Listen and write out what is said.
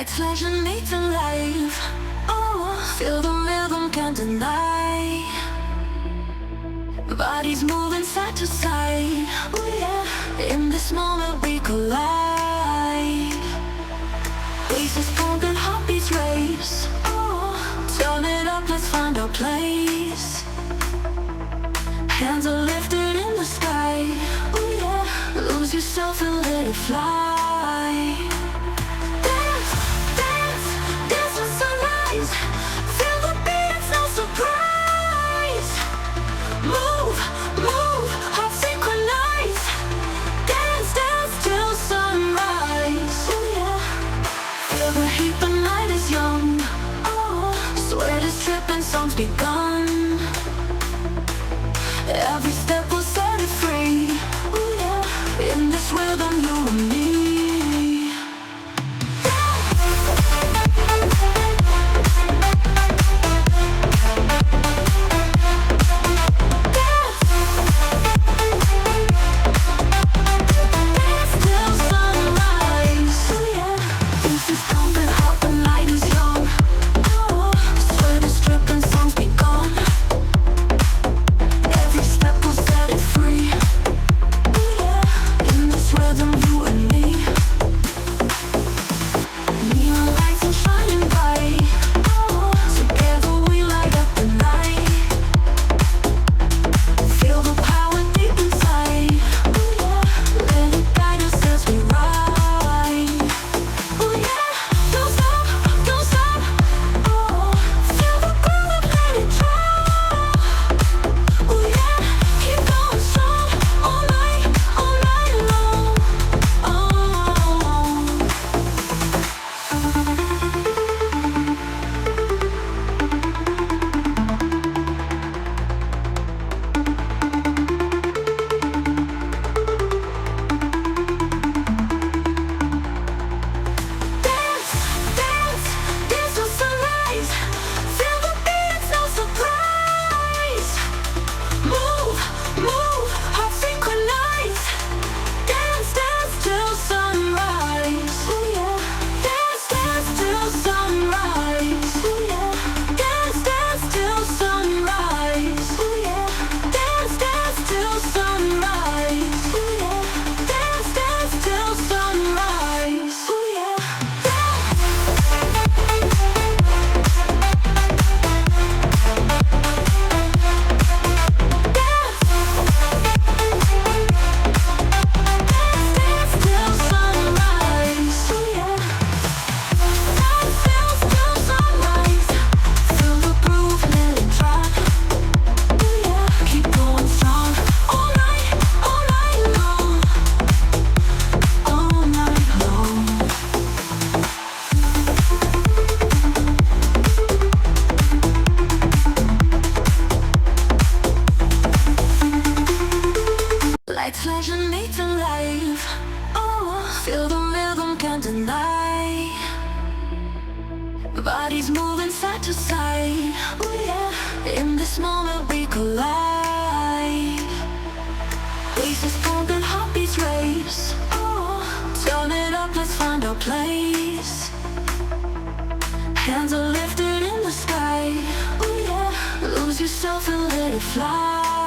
Lights resonate alive. Oh, feel the rhythm, can't deny. Bodies moving side to side. Oh yeah, in this moment we collide. Faces pumping, heartbeats race. Oh, turn it up, let's find our place. Hands are lifted in the sky. Oh yeah, lose yourself and let it fly. Dance, dance, dance with sunrise. Feel the beat, it's no surprise. Move, move, hearts synchronize. Dance, dance till sunrise. Oh yeah, feel the heat, the night is young. Oh, sweat is dripping, song's begun. Every step will set it free. Oh yeah, in this rhythm, you and me. Lights resonate alive. Oh, feel the rhythm, can't deny. Bodies moving side to side. Oh yeah, in this moment we collide. Faces pumping, heartbeats race. Oh, turn it up, let's find our place. Hands are lifted in the sky. Oh yeah, lose yourself and let it fly.